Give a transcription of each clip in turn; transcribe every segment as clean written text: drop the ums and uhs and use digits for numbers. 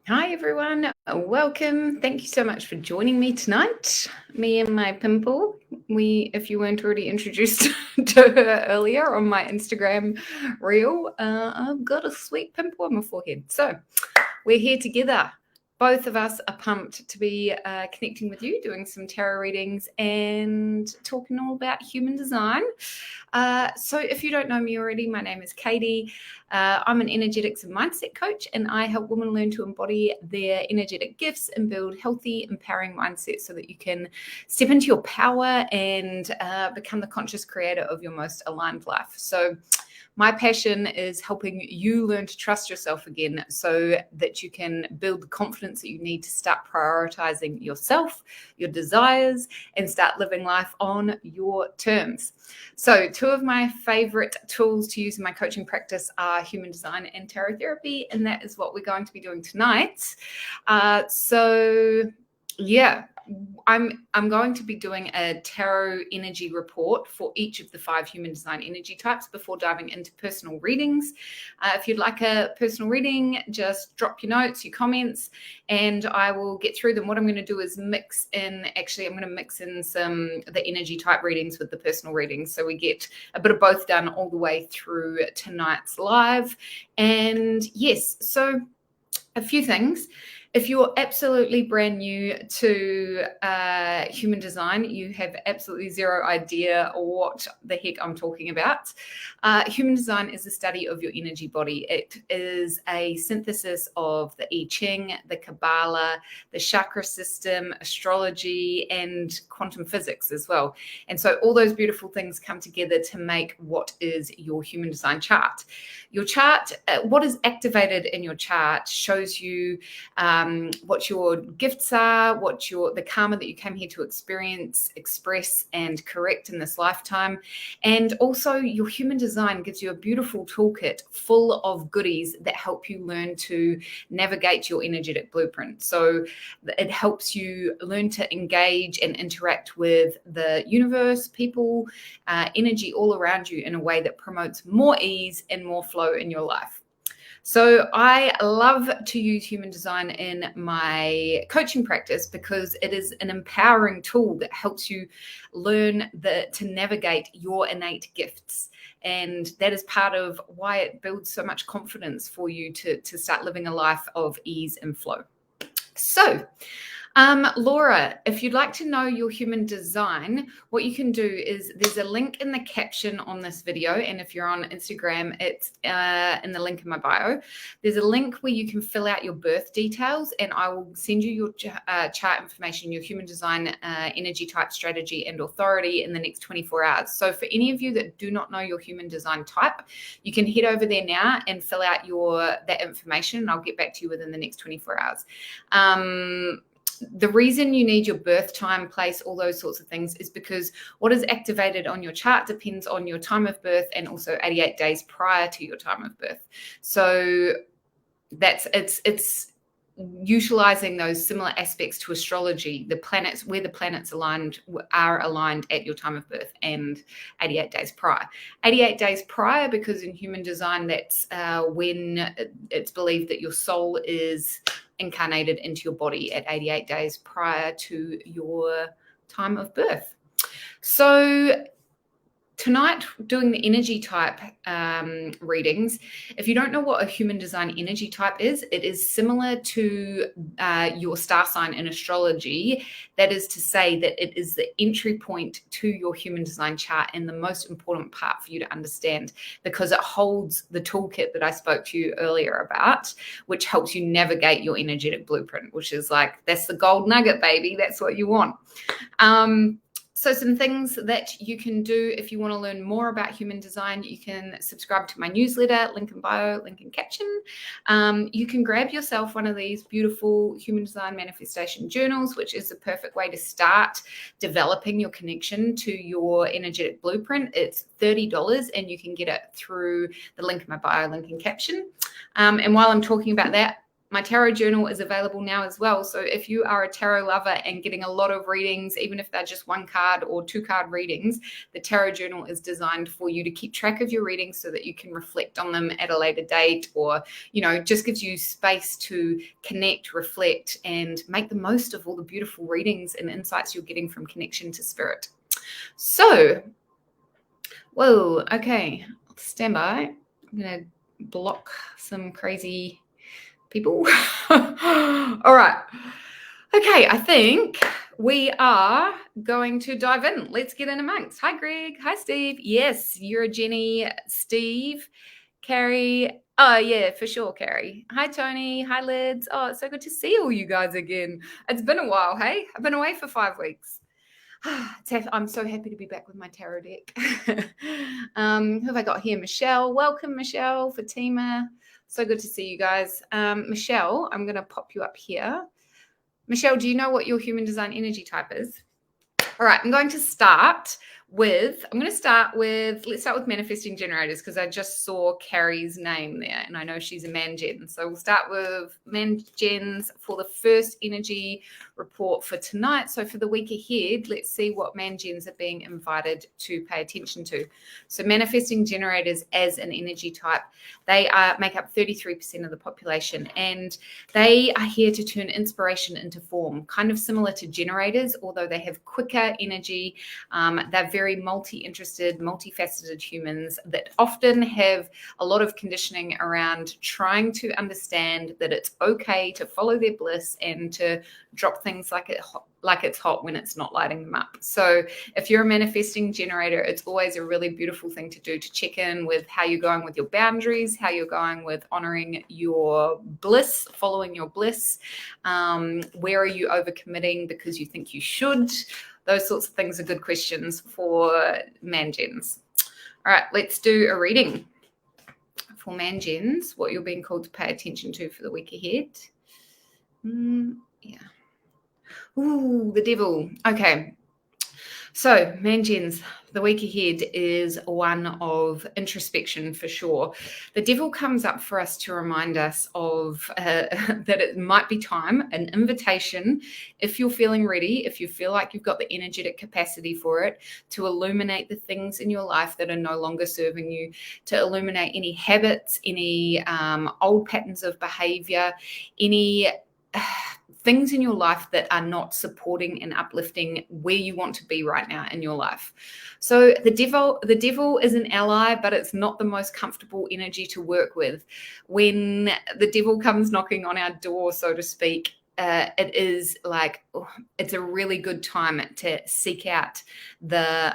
Hi everyone, welcome. Thank you so much for joining me tonight. Me and my pimple. If you weren't already introduced to her earlier on my Instagram reel, I've got a sweet pimple on my forehead. So we're here together. Both of us are pumped to be connecting with you, doing some tarot readings and talking all about human design. So if you don't know me already, my name is Katie. I'm an energetics and mindset coach, and I help women learn to embody their energetic gifts and build healthy, empowering mindsets so that you can step into your power and become the conscious creator of your most aligned life. So my passion is helping you learn to trust yourself again so that you can build the confidence that you need to start prioritizing yourself, your desires, and start living life on your terms. So two of my favorite tools to use in my coaching practice are human design and tarot therapy, and that is what we're going to be doing tonight. I'm going to be doing a tarot energy report for each of the 5 human design energy types before diving into personal readings. If you'd like a personal reading, just drop your notes, your comments, and I will get through them. What I'm going to do is I'm going to mix in the energy type readings with the personal readings. So we get a bit of both done all the way through tonight's live. And yes, so a few things. If you're absolutely brand new to human design, you have absolutely zero idea what the heck I'm talking about. Human design is the study of your energy body. It is a synthesis of the I Ching, the Kabbalah, the chakra system, astrology, and quantum physics as well. And so all those beautiful things come together to make what is your human design chart. Your chart, what is activated in your chart shows you what your gifts are, the karma that you came here to experience, express, and correct in this lifetime. And also your human design gives you a beautiful toolkit full of goodies that help you learn to navigate your energetic blueprint. So it helps you learn to engage and interact with the universe, people, energy all around you in a way that promotes more ease and more flow in your life. So I love to use human design in my coaching practice because it is an empowering tool that helps you learn to navigate your innate gifts. And that is part of why it builds so much confidence for you to start living a life of ease and flow. So, Laura, if you'd like to know your human design, what you can do is there's a link in the caption on this video. And if you're on Instagram, it's in the link in my bio. There's a link where you can fill out your birth details and I will send you your chart information, your human design energy type, strategy, and authority in the next 24 hours. So for any of you that do not know your human design type, you can head over there now and fill out that information and I'll get back to you within the next 24 hours. The reason you need your birth time, place, all those sorts of things is because what is activated on your chart depends on your time of birth and also 88 days prior to your time of birth. So it's utilizing those similar aspects to astrology, the planets, where the planets are aligned at your time of birth and 88 days prior. 88 days prior, because in human design, that's when it's believed that your soul is incarnated into your body at 88 days prior to your time of birth. So tonight, doing the energy type readings, if you don't know what a human design energy type is, it is similar to your star sign in astrology. That is to say that it is the entry point to your human design chart and the most important part for you to understand because it holds the toolkit that I spoke to you earlier about, which helps you navigate your energetic blueprint, which is like, that's the gold nugget, baby. That's what you want. So some things that you can do if you want to learn more about human design, you can subscribe to my newsletter, link in bio, link in caption. You can grab yourself one of these beautiful human design manifestation journals, which is the perfect way to start developing your connection to your energetic blueprint. It's $30 and you can get it through the link in my bio, link in caption. And while I'm talking about that, My tarot journal is available now as well. So if you are a tarot lover and getting a lot of readings, even if they're just 1 card or 2 card readings, the tarot journal is designed for you to keep track of your readings so that you can reflect on them at a later date, or, just gives you space to connect, reflect, and make the most of all the beautiful readings and insights you're getting from connection to spirit. So, whoa, okay, stand by. I'm going to block some crazy people. All right. Okay, I think we are going to dive in. Let's get in amongst. Hi, Greg. Hi, Steve. Yes, you're a Jenny. Steve, Carrie. Oh, yeah, for sure, Carrie. Hi, Tony. Hi, Lids. Oh, it's so good to see all you guys again. It's been a while, hey? I've been away for 5 weeks. I'm so happy to be back with my tarot deck. Who have I got here? Michelle. Welcome, Michelle. Fatima. So good to see you guys. Michelle, I'm going to pop you up here. Michelle, do you know what your human design energy type is? All right, I'm going to start with, let's start with manifesting generators, because I just saw Carrie's name there and I know she's a Man-Gen. So we'll start with Man-Gens for the first energy report for tonight. So for the week ahead, let's see what Man-Gens are being invited to pay attention to. So manifesting generators as an energy type, they make up 33% of the population, and they are here to turn inspiration into form, kind of similar to generators, although they have quicker energy. They're very multi-interested, multifaceted humans that often have a lot of conditioning around trying to understand that it's okay to follow their bliss and to drop things like it's hot when it's not lighting them up. So if you're a manifesting generator, it's always a really beautiful thing to do, to check in with how you're going with your boundaries, how you're going with honoring your bliss, following your bliss. Where are you overcommitting because you think you should? Those sorts of things are good questions for Man-Gens. All right, let's do a reading for Man-Gens, what you're being called to pay attention to for the week ahead. Yeah. Ooh, the devil. Okay. So, Man-Gens, the week ahead is one of introspection for sure. The devil comes up for us to remind us of that it might be time, an invitation, if you're feeling ready, if you feel like you've got the energetic capacity for it, to illuminate the things in your life that are no longer serving you, to illuminate any habits, any old patterns of behavior, any things in your life that are not supporting and uplifting where you want to be right now in your life. So the devil is an ally, but it's not the most comfortable energy to work with. When the devil comes knocking on our door, so to speak, it is like, it's a really good time to seek out the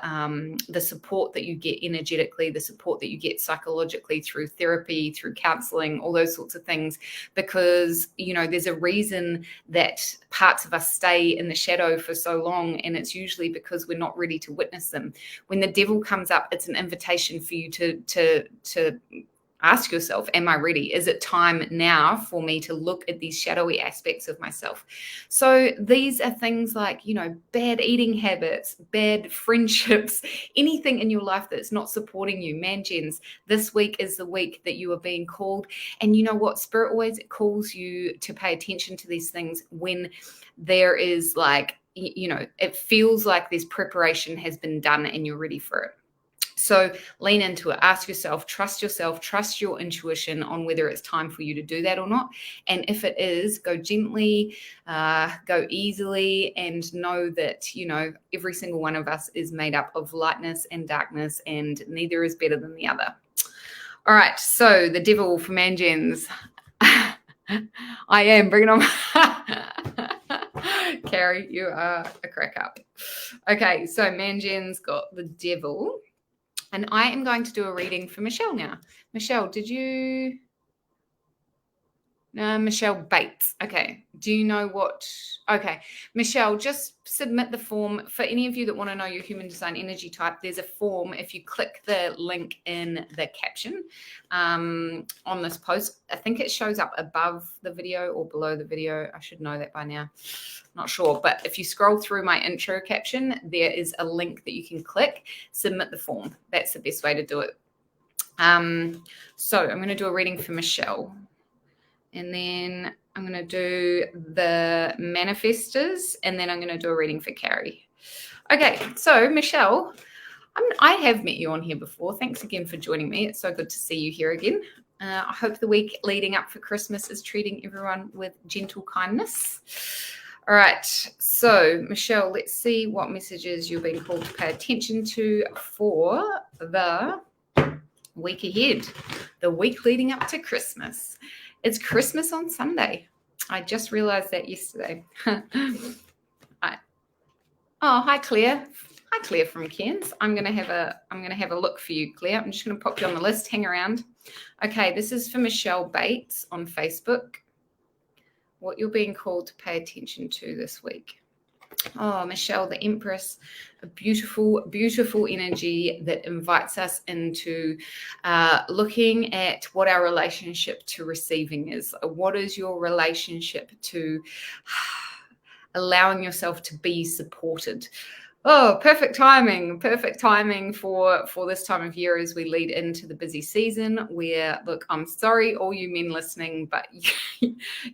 support that you get energetically, the support that you get psychologically through therapy, through counseling, all those sorts of things, because, there's a reason that parts of us stay in the shadow for so long, and it's usually because we're not ready to witness them. When the devil comes up, it's an invitation for you to ask yourself, am I ready? Is it time now for me to look at these shadowy aspects of myself? So these are things like, bad eating habits, bad friendships, anything in your life that's not supporting you. Man-Gens, this week is the week that you are being called. And you know what? Spirit always calls you to pay attention to these things when there is it feels like this preparation has been done and you're ready for it. So lean into it, ask yourself, trust your intuition on whether it's time for you to do that or not. And if it is, go gently, go easily, and know that, every single one of us is made up of lightness and darkness, and neither is better than the other. All right, so the devil for Man-Gens. I am, bring it on. Carrie, you are a crack up. Okay, so Man-Gens got the devil. And I am going to do a reading for Michelle now. Michelle, did you? Michelle Bates. Okay. Do you know what? Okay. Michelle, just submit the form. For any of you that want to know your human design energy type, there's a form. If you click the link in the caption on this post, I think it shows up above the video or below the video. I should know that by now. Not sure. But if you scroll through my intro caption, there is a link that you can click, submit the form. That's the best way to do it. So I'm going to do a reading for Michelle. And then I'm going to do the manifestors, and then I'm going to do a reading for Carrie. Okay, so Michelle, I have met you on here before. Thanks again for joining me. It's so good to see you here again. I hope the week leading up for Christmas is treating everyone with gentle kindness. All right, so Michelle, let's see what messages you're being called to pay attention to for the week ahead, the week leading up to Christmas. It's Christmas on Sunday. I just realized that yesterday. Hi, Claire. Hi, Claire from Cairns. I'm gonna have a look for you, Claire. I'm just gonna pop you on the list. Hang around. Okay, this is for Michelle Bates on Facebook. What you're being called to pay attention to this week. Oh, Michelle, the Empress, a beautiful, beautiful energy that invites us into looking at what our relationship to receiving is. What is your relationship to allowing yourself to be supported? Oh, perfect timing for this time of year as we lead into the busy season where, look, I'm sorry, all you men listening, but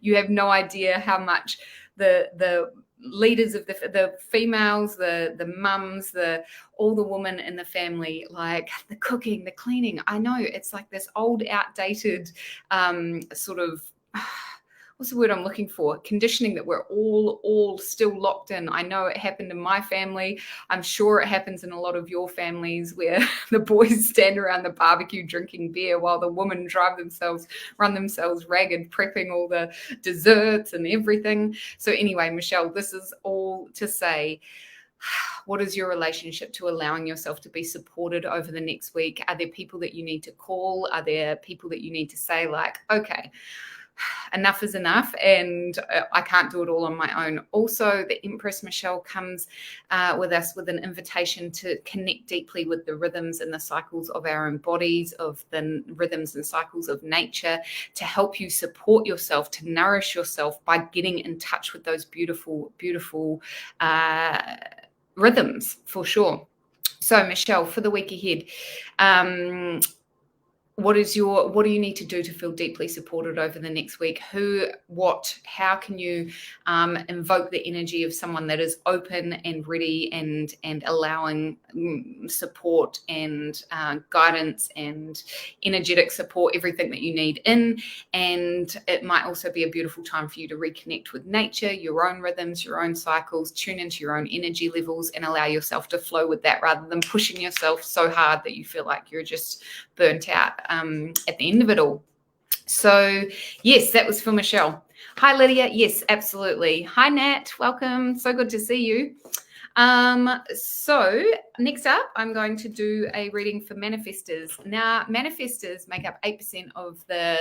you have no idea how much the leaders of the females, the mums, all the women in the family, like the cooking, the cleaning. I know it's like this old, outdated sort of what's the word I'm looking for? Conditioning that we're all still locked in. I know it happened in my family. I'm sure it happens in a lot of your families where the boys stand around the barbecue drinking beer while the women run themselves ragged, prepping all the desserts and everything. So anyway, Michelle, this is all to say, what is your relationship to allowing yourself to be supported over the next week? Are there people that you need to call? Are there people that you need to say like, okay, enough is enough and I can't do it all on my own? Also, the Empress Michelle comes with us with an invitation to connect deeply with the rhythms and the cycles of our own bodies, of the rhythms and cycles of nature, to help you support yourself, to nourish yourself by getting in touch with those beautiful, beautiful rhythms, for sure. So, Michelle, for the week ahead, what do you need to do to feel deeply supported over the next week? How can you invoke the energy of someone that is open and ready and allowing support and guidance and energetic support, everything that you need in? And it might also be a beautiful time for you to reconnect with nature, your own rhythms, your own cycles, tune into your own energy levels and allow yourself to flow with that rather than pushing yourself so hard that you feel like you're just burnt out at the end of it all. So yes, that was for Michelle. Hi, Lydia. Yes, absolutely. Hi, Nat. Welcome. So good to see you. So next up, I'm going to do a reading for manifestors. Now, manifestors make up 8% of the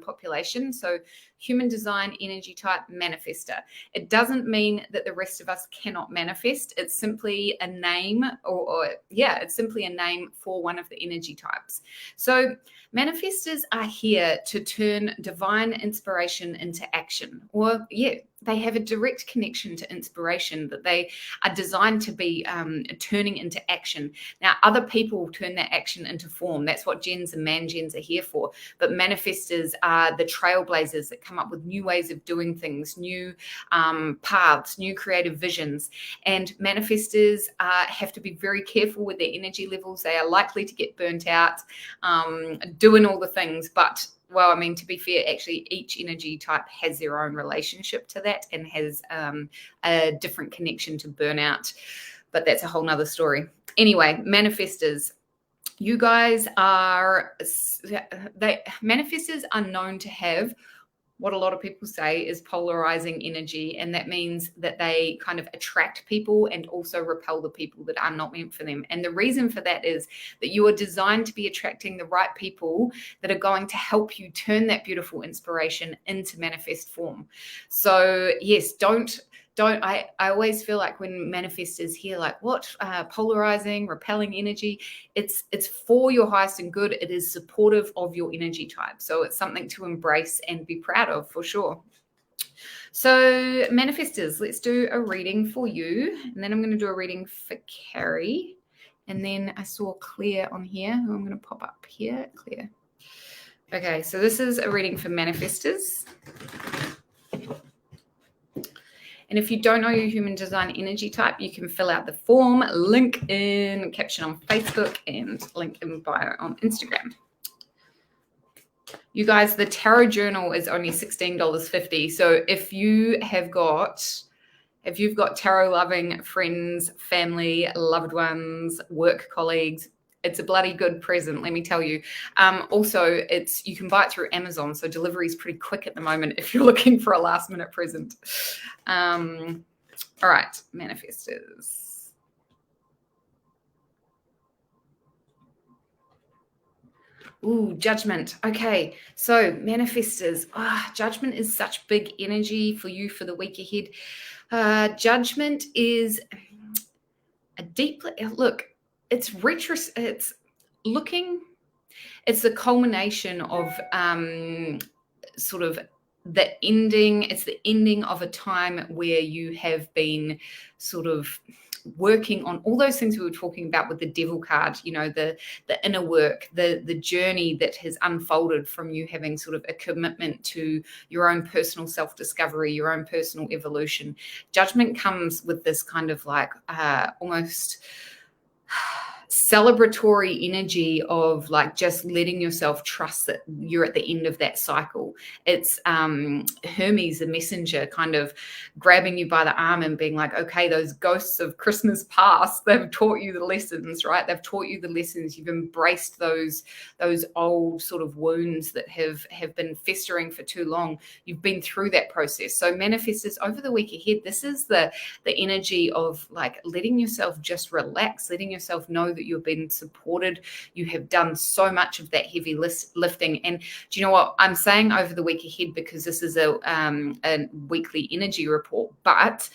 population. So human design energy type manifestor. It doesn't mean that the rest of us cannot manifest. It's simply a name it's simply a name for one of the energy types. So manifestors are here to turn divine inspiration into action, they have a direct connection to inspiration that they are designed to be turning into action. Now, other people turn that action into form. That's what gens and man-gens are here for. But manifestors are the trailblazers that come up with new ways of doing things, new paths, new creative visions. And manifestors have to be very careful with their energy levels. They are likely to get burnt out doing all the things, but to be fair, actually each energy type has their own relationship to that and has a different connection to burnout, but that's a whole nother story. Anyway, manifestors, you guys manifestors are known to have what a lot of people say is polarizing energy. And that means that they kind of attract people and also repel the people that are not meant for them. And the reason for that is that you are designed to be attracting the right people that are going to help you turn that beautiful inspiration into manifest form. So yes, I always feel like when manifestors hear like what polarizing, repelling energy, it's for your highest and good. It is supportive of your energy type. So it's something to embrace and be proud of for sure. So manifestors, let's do a reading for you. And then I'm going to do a reading for Carrie. And then I saw Claire on here, who I'm going to pop up here. Claire. Okay, so this is a reading for manifestors. And if you don't know your human design energy type, you can fill out the form, link in caption on Facebook and link in bio on Instagram. You guys, the tarot journal is only $16.50. So if you've got tarot loving friends, family, loved ones, work colleagues, it's a bloody good present, let me tell you. Also, you can buy it through Amazon, so delivery is pretty quick at the moment if you're looking for a last minute present. All right, manifestors. Ooh, judgment. Okay, so manifestors. Judgment is such big energy for you for the week ahead. Judgment is a deep look. It's the culmination of sort of the ending. It's the ending of a time where you have been sort of working on all those things we were talking about with the devil card, the inner work, the journey that has unfolded from you having sort of a commitment to your own personal self-discovery, your own personal evolution. Judgment comes with this kind of like almost celebratory energy of like just letting yourself trust that you're at the end of that cycle. It's Hermes, the messenger, kind of grabbing you by the arm and being like, okay, those ghosts of Christmas past, they've taught you the lessons, right? They've taught you the lessons. You've embraced those old sort of wounds that have been festering for too long. You've been through that process. So manifestors, over the week ahead, this is the energy of like letting yourself just relax, letting yourself know that you've been supported. You have done so much of that heavy lifting. And do you know what I'm saying over the week ahead, because this is a weekly energy report, but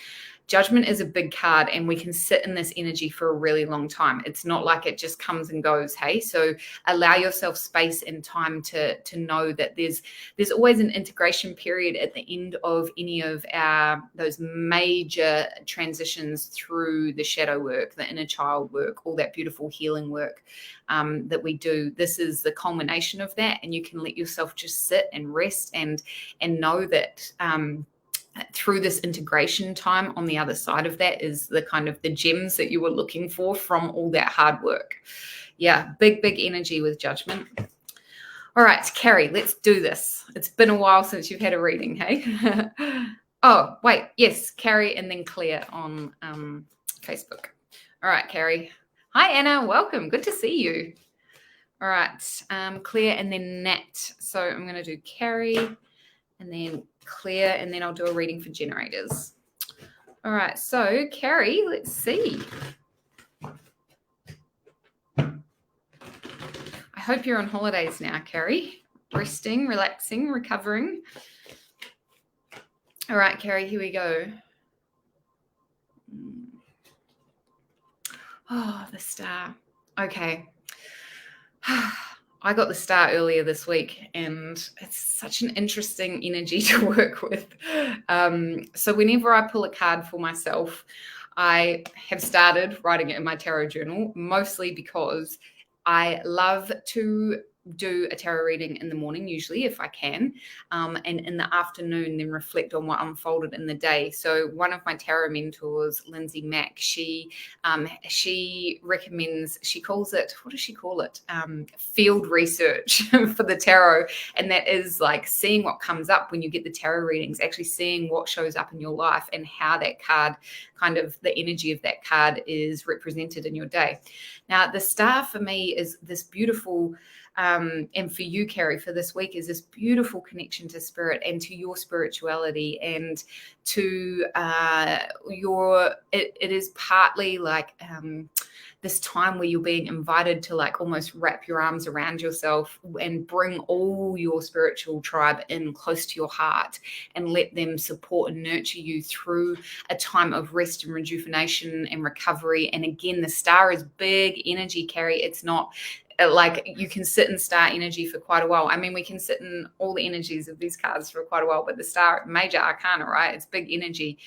judgment is a big card and we can sit in this energy for a really long time. It's not like it just comes and goes. Hey, so allow yourself space and time to know that there's always an integration period at the end of any of those major transitions through the shadow work, the inner child work, all that beautiful healing work that we do. This is the culmination of that, and you can let yourself just sit and rest and know that through this integration time on the other side of that is the kind of the gems that you were looking for from all that hard work. Yeah, big energy with judgment. All right, Carrie, let's do this. It's been a while since you've had a reading, hey? Oh, wait, yes, Carrie and then Claire on Facebook. All right, Carrie. Hi, Anna, welcome. Good to see you. All right, Claire and then Nat. So I'm going to do Carrie and then Claire, and then I'll do a reading for generators. All right, so Carrie, let's see. I hope you're on holidays now, Carrie. Resting, relaxing, recovering. All right, Carrie, here we go. Oh, the star. Okay. I got the star earlier this week, and it's such an interesting energy to work with. So whenever I pull a card for myself, I have started writing it in my tarot journal, mostly because I love to do a tarot reading in the morning, usually if I can, and in the afternoon then reflect on what unfolded in the day. So one of my tarot mentors, Lindsay Mack, she recommends, she calls it, what does she call it? Field research for the tarot. And that is like seeing what comes up when you get the tarot readings, actually seeing what shows up in your life and how that card, kind of the energy of that card is represented in your day. Now, the star for me is this beautiful, and for you, Carrie, for this week, is this beautiful connection to spirit and to your spirituality and to it is partly like this time where you're being invited to like almost wrap your arms around yourself and bring all your spiritual tribe in close to your heart and let them support and nurture you through a time of rest and rejuvenation and recovery. And again, the star is big energy, Carrie. It's not like you can sit in star energy for quite a while. I mean, we can sit in all the energies of these cards for quite a while, but the star, major arcana, right? It's big energy.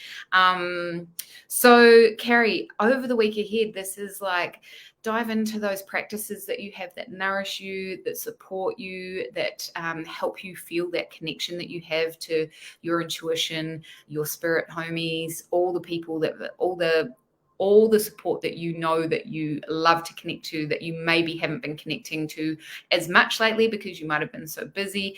So Carrie, over the week ahead, this is like dive into those practices that you have that nourish you, that support you, that help you feel that connection that you have to your intuition, your spirit homies, all the people that all the support that you know that you love to connect to, that you maybe haven't been connecting to as much lately because you might have been so busy.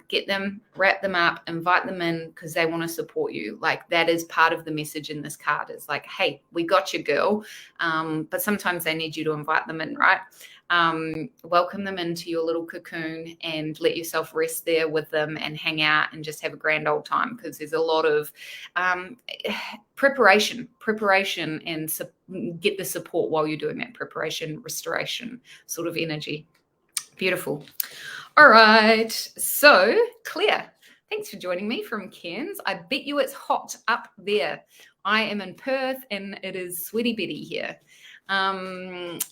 Get them, wrap them up, invite them in because they want to support you. Like that is part of the message in this card. Is like, hey, we got you, girl. But sometimes they need you to invite them in, right? Welcome them into your little cocoon and let yourself rest there with them and hang out and just have a grand old time, because there's a lot of preparation and get the support while you're doing that preparation, restoration sort of energy. Beautiful. All right. So Claire, thanks for joining me from Cairns. I bet you it's hot up there. I am in Perth and it is sweaty Betty here.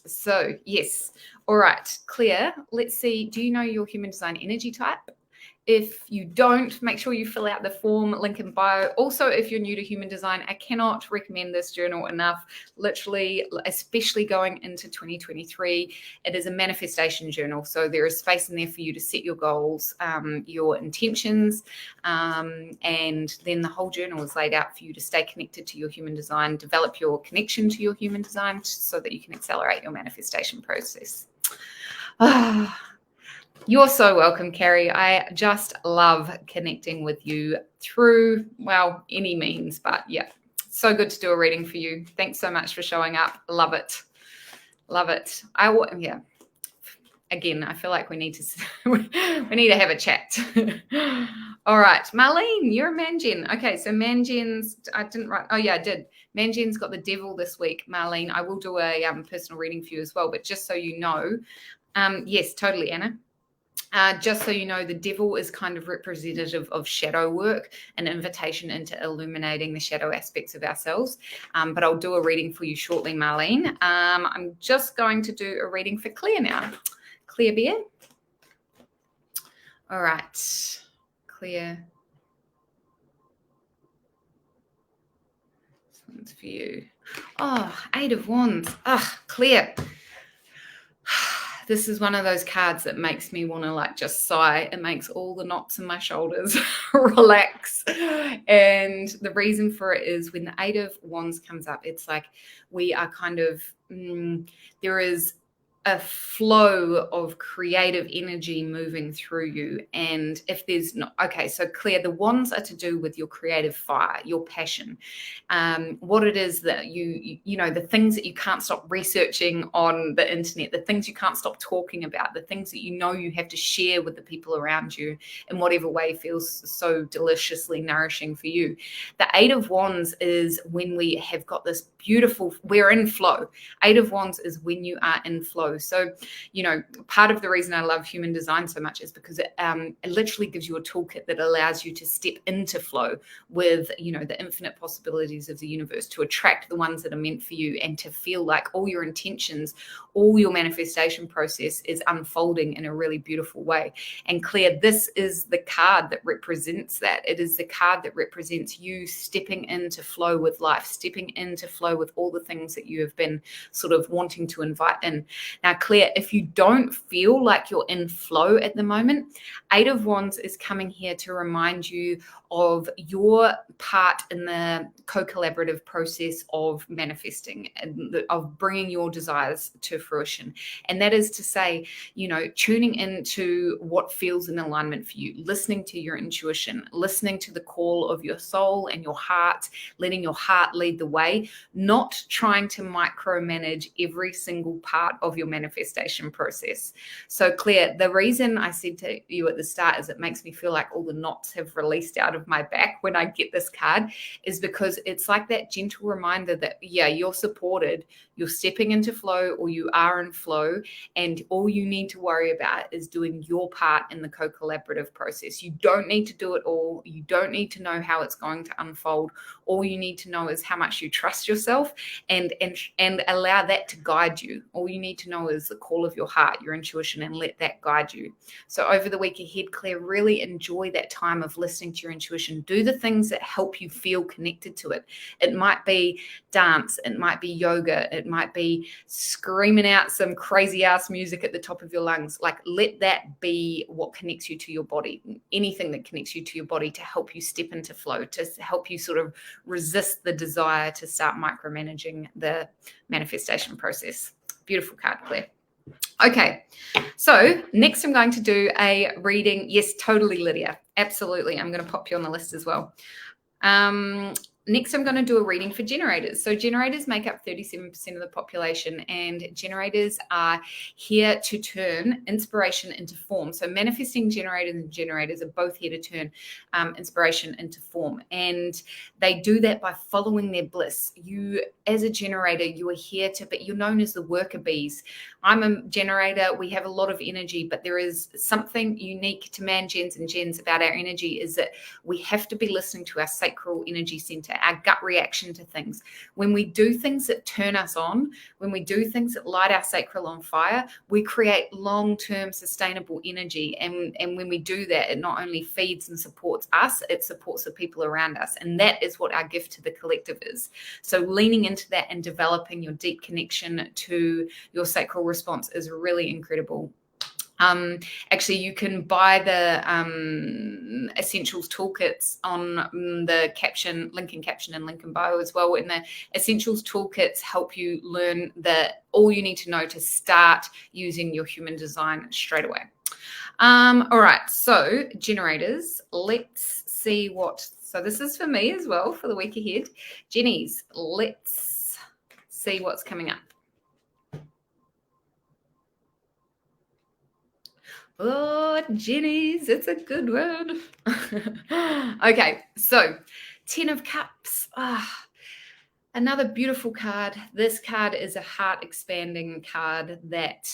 So yes. All right, Claire, let's see. Do you know your human design energy type? If you don't, make sure you fill out the form, link in bio. Also, if you're new to human design, I cannot recommend this journal enough. Literally, especially going into 2023, it is a manifestation journal. So there is space in there for you to set your goals, your intentions, and then the whole journal is laid out for you to stay connected to your human design, develop your connection to your human design so that you can accelerate your manifestation process. You're so welcome, Carrie. I just love connecting with you through, well, any means, but yeah, so good to do a reading for you. Thanks so much for showing up. Love it. Love it. Yeah. Again, I feel like we need to have a chat. All right, Marlene, you're a Mangen. Okay, so Mangen's, I didn't write. Oh yeah, I did. Mangen's got the devil this week, Marlene. I will do a personal reading for you as well, but just so you know, yes, totally, Anna. Just so you know, the devil is kind of representative of shadow work, an invitation into illuminating the shadow aspects of ourselves. But I'll do a reading for you shortly, Marlene. I'm just going to do a reading for Claire now. Claire Bear. All right, Claire. This one's for you. Oh, 8 of Wands. Claire. This is one of those cards that makes me want to like just sigh. It makes all the knots in my shoulders relax. And the reason for it is when the 8 of Wands comes up, it's like we are kind of, there is a flow of creative energy moving through you. And if there's not, okay, so Claire, the wands are to do with your creative fire, your passion, what it is that you know, the things that you can't stop researching on the internet, the things you can't stop talking about, the things that you know you have to share with the people around you in whatever way feels so deliciously nourishing for you. The 8 of Wands is when we have got this beautiful, we're in flow. 8 of Wands is when you are in flow. So, you know, part of the reason I love human design so much is because it literally gives you a toolkit that allows you to step into flow with, you know, the infinite possibilities of the universe, to attract the ones that are meant for you and to feel like all your intentions, all your manifestation process is unfolding in a really beautiful way. And Claire, this is the card that represents that. It is the card that represents you stepping into flow with life, stepping into flow with all the things that you have been sort of wanting to invite in. Now, Claire, if you don't feel like you're in flow at the moment, 8 of Wands is coming here to remind you of your part in the co-collaborative process of manifesting and of bringing your desires to fruition. And that is to say, you know, tuning into what feels in alignment for you, listening to your intuition, listening to the call of your soul and your heart, letting your heart lead the way, not trying to micromanage every single part of your manifestation process. So Claire, the reason I said to you at the start is it makes me feel like all the knots have released out of my back when I get this card, is because it's like that gentle reminder that, yeah, you're supported, you're stepping into flow, or you are in flow, and all you need to worry about is doing your part in the co-collaborative process. You don't need to do it all. You don't need to know how it's going to unfold. All you need to know is how much you trust yourself and allow that to guide you. All you need to know is the call of your heart, your intuition, and let that guide you. So over the week ahead, Claire, really enjoy that time of listening to your intuition. Do the things that help you feel connected to it. It might be dance, it might be yoga, it might be screaming out some crazy ass music at the top of your lungs. Like, let that be what connects you to your body. Anything that connects you to your body to help you step into flow, to help you sort of resist the desire to start micromanaging the manifestation process. Beautiful card, Claire. Okay, so next I'm going to do a reading. Yes, totally, Lydia. Absolutely. I'm going to pop you on the list as well. Next, I'm going to do a reading for generators. So generators make up 37% of the population, and generators are here to turn inspiration into form. So manifesting generators and generators are both here to turn inspiration into form. And they do that by following their bliss. You, as a generator, you are here to, but you're known as the worker bees. I'm a generator. We have a lot of energy, but there is something unique to man, gens, and gens about our energy, is that we have to be listening to our sacral energy center, our gut reaction to things. When we do things that turn us on, when we do things that light our sacral on fire, we create long-term sustainable energy. And when we do that, it not only feeds and supports us, it supports the people around us. And that is what our gift to the collective is. So leaning into that and developing your deep connection to your sacral response is really incredible. Actually, you can buy the Essentials Toolkits on the caption, link in caption and link in bio as well. And the Essentials Toolkits help you learn all you need to know to start using your human design straight away. All right, so generators, let's see so this is for me as well for the week ahead. Jennies, let's see what's coming up. Oh, Jennies, it's a good one. Okay, so 10 of Cups. Another beautiful card. This card is a heart-expanding card that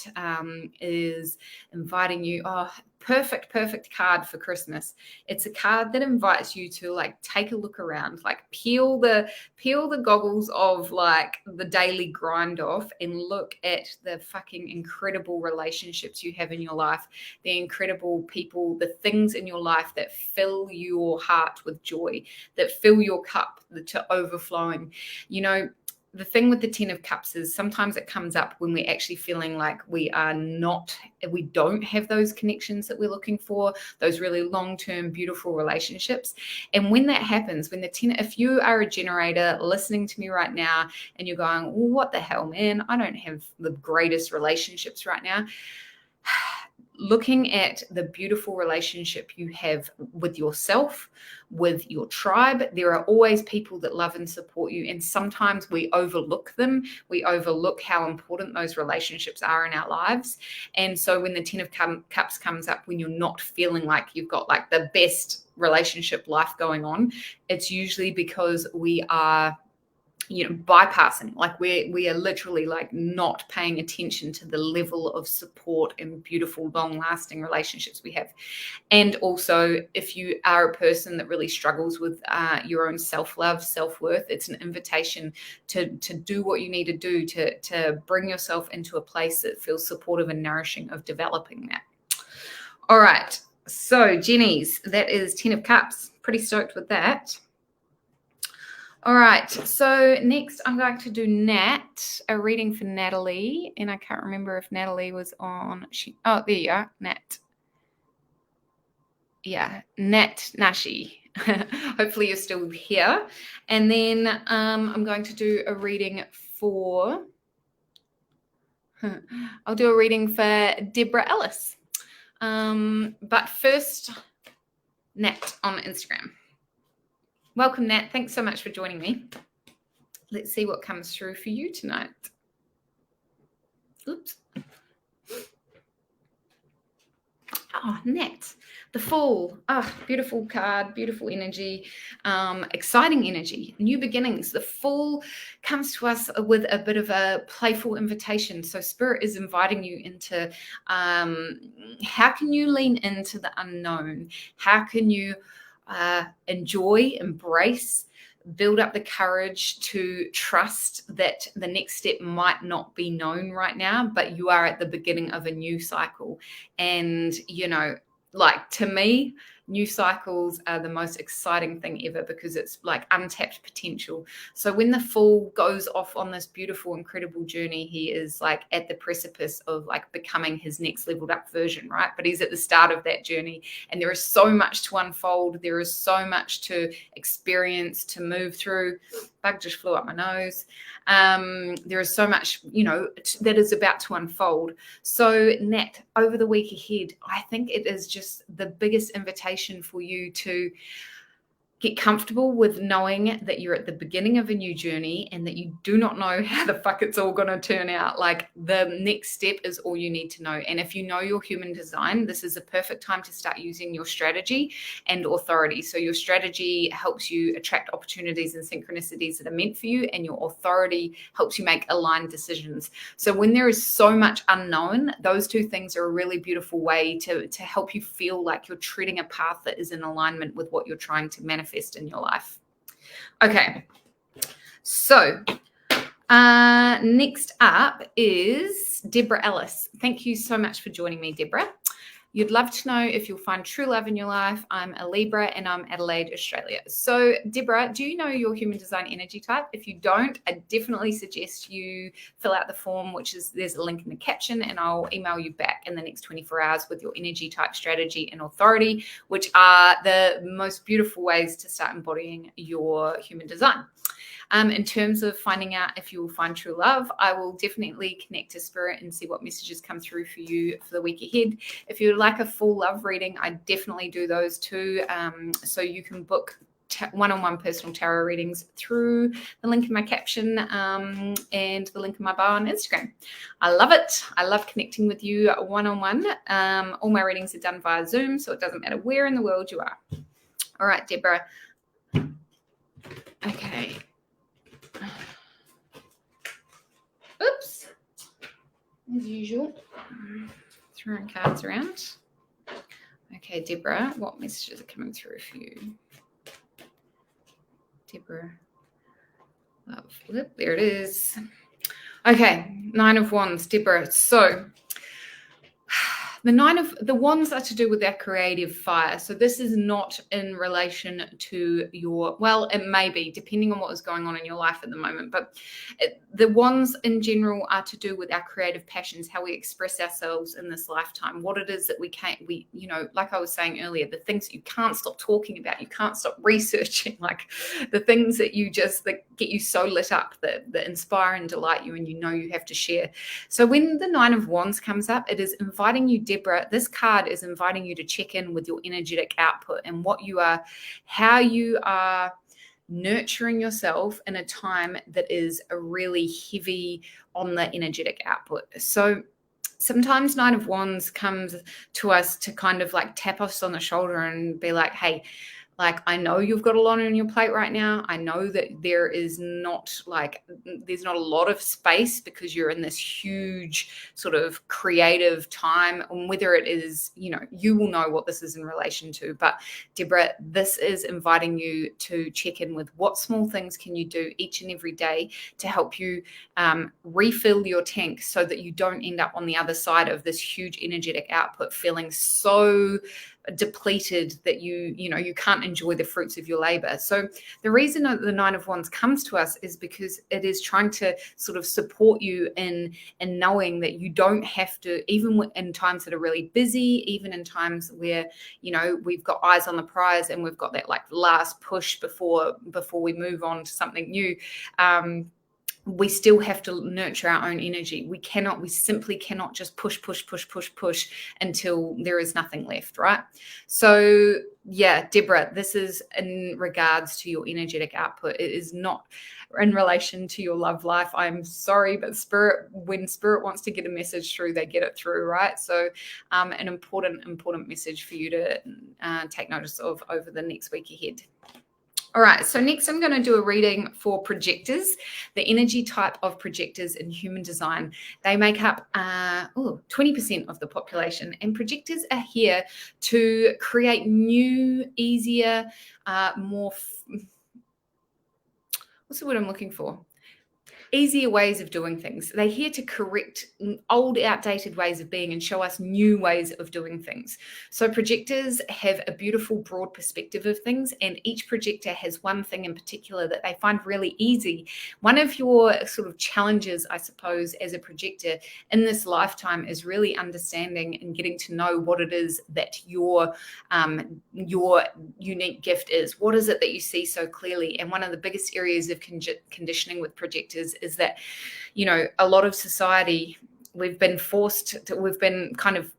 is inviting you. Perfect card for Christmas. It's a card that invites you to like take a look around, like peel the goggles of like the daily grind off and look at the fucking incredible relationships you have in your life, the incredible people, the things in your life that fill your heart with joy, that fill your cup to overflowing. You know, the thing with the 10 of Cups is sometimes it comes up when we're actually feeling like we don't have those connections that we're looking for, those really long-term, beautiful relationships. And when that happens, if you are a generator listening to me right now and you're going, well, what the hell, man, I don't have the greatest relationships right now. Looking at the beautiful relationship you have with yourself, with your tribe, there are always people that love and support you. And sometimes we overlook them. We overlook how important those relationships are in our lives. And so when the 10 of Cups comes up, when you're not feeling like you've got like the best relationship life going on, it's usually because we are bypassing, like we are literally like not paying attention to the level of support and beautiful long-lasting relationships we have. And also, if you are a person that really struggles with your own self-love, self-worth, it's an invitation to do what you need to do to bring yourself into a place that feels supportive and nourishing of developing that. All right, so Jennies, that is 10 of Cups. Pretty stoked with that. All right, so next I'm going to do Nat, a reading for Natalie, and I can't remember if Natalie was on. There you are, Nat. Yeah, Nat Nashi. Hopefully you're still here. And then I'm going to do a reading for. I'll do a reading for Deborah Ellis. But first, Nat on Instagram. Welcome, Nat. Thanks so much for joining me. Let's see what comes through for you tonight. Oops. Oh, Nat, the Fool. Beautiful card, beautiful energy, exciting energy, new beginnings. The Fool comes to us with a bit of a playful invitation. So Spirit is inviting you into how can you lean into the unknown? How can you enjoy, embrace, build up the courage to trust that the next step might not be known right now, but you are at the beginning of a new cycle. And, like to me, New cycles are the most exciting thing ever because it's like untapped potential. So when the fool goes off on this beautiful, incredible journey, he is like at the precipice of like becoming his next leveled up version, right? But he's at the start of that journey, and there is so much to unfold. There is so much to experience, to move through. Bug just flew up my nose. There is so much, that is about to unfold. So Nat, over the week ahead, I think it is just the biggest invitation for you to get comfortable with knowing that you're at the beginning of a new journey and that you do not know how the fuck it's all going to turn out. Like, the next step is all you need to know. And if you know your human design, this is a perfect time to start using your strategy and authority. So your strategy helps you attract opportunities and synchronicities that are meant for you, and your authority helps you make aligned decisions. So when there is so much unknown, those two things are a really beautiful way to help you feel like you're treading a path that is in alignment with what you're trying to manifest in your life. Okay, so next up is Deborah Ellis. Thank you so much for joining me, Deborah. You'd love to know if you'll find true love in your life. I'm a Libra and I'm Adelaide, Australia. So Deborah, do you know your human design energy type? If you don't, I definitely suggest you fill out the form, there's a link in the caption, and I'll email you back in the next 24 hours with your energy type, strategy, and authority, which are the most beautiful ways to start embodying your human design. In terms of finding out if you will find true love, I will definitely connect to Spirit and see what messages come through for you for the week ahead. If you would like a full love reading, I definitely do those too. So you can book one-on-one personal tarot readings through the link in my caption and the link in my bio on Instagram. I love it. I love connecting with you one-on-one. All my readings are done via Zoom, so it doesn't matter where in the world you are. All right, Deborah. Okay. Oops. As usual, throwing cards around. Okay, Deborah, what messages are coming through for you? Deborah. Love. There it is. Okay, Nine of Wands, Deborah. So the Wands are to do with our creative fire. So this is not in relation to it may be, depending on what is going on in your life at the moment. But the Wands in general are to do with our creative passions, how we express ourselves in this lifetime, what it is that like I was saying earlier, the things that you can't stop talking about, you can't stop researching, like the things that get you so lit up, that inspire and delight you, and you have to share. So when the Nine of Wands comes up, it is inviting you, Deborah, this card is inviting you to check in with your energetic output and how you are nurturing yourself in a time that is a really heavy on the energetic output. So sometimes Nine of Wands comes to us to kind of like tap us on the shoulder and be like, hey, like, I know you've got a lot on your plate right now. I know that there's not a lot of space because you're in this huge sort of creative time, and whether it is, you will know what this is in relation to. But Deborah, this is inviting you to check in with what small things can you do each and every day to help you refill your tank so that you don't end up on the other side of this huge energetic output feeling so depleted that you can't enjoy the fruits of your labor. So the reason that the Nine of Wands comes to us is because it is trying to sort of support you in knowing that you don't have to, even in times that are really busy, even in times where we've got eyes on the prize and we've got that like last push before we move on to something new. We still have to nurture our own energy. We simply cannot just push until there is nothing left, right? So yeah, Deborah, this is in regards to your energetic output. It is not in relation to your love life. I'm sorry, but when Spirit wants to get a message through, they get it through, right? So an important message for you to take notice of over the next week ahead. All right, so next I'm going to do a reading for projectors, the energy type of projectors in human design. They make up 20% of the population, and projectors are here to create new, easier, more, what's the word I'm looking for? easier ways of doing things. They're here to correct old, outdated ways of being and show us new ways of doing things. So projectors have a beautiful, broad perspective of things, and each projector has one thing in particular that they find really easy. One of your sort of challenges, I suppose, as a projector in this lifetime is really understanding and getting to know what it is that your unique gift is. What is it that you see so clearly? And one of the biggest areas of conditioning with projectors is that, a lot of society, we've been kind of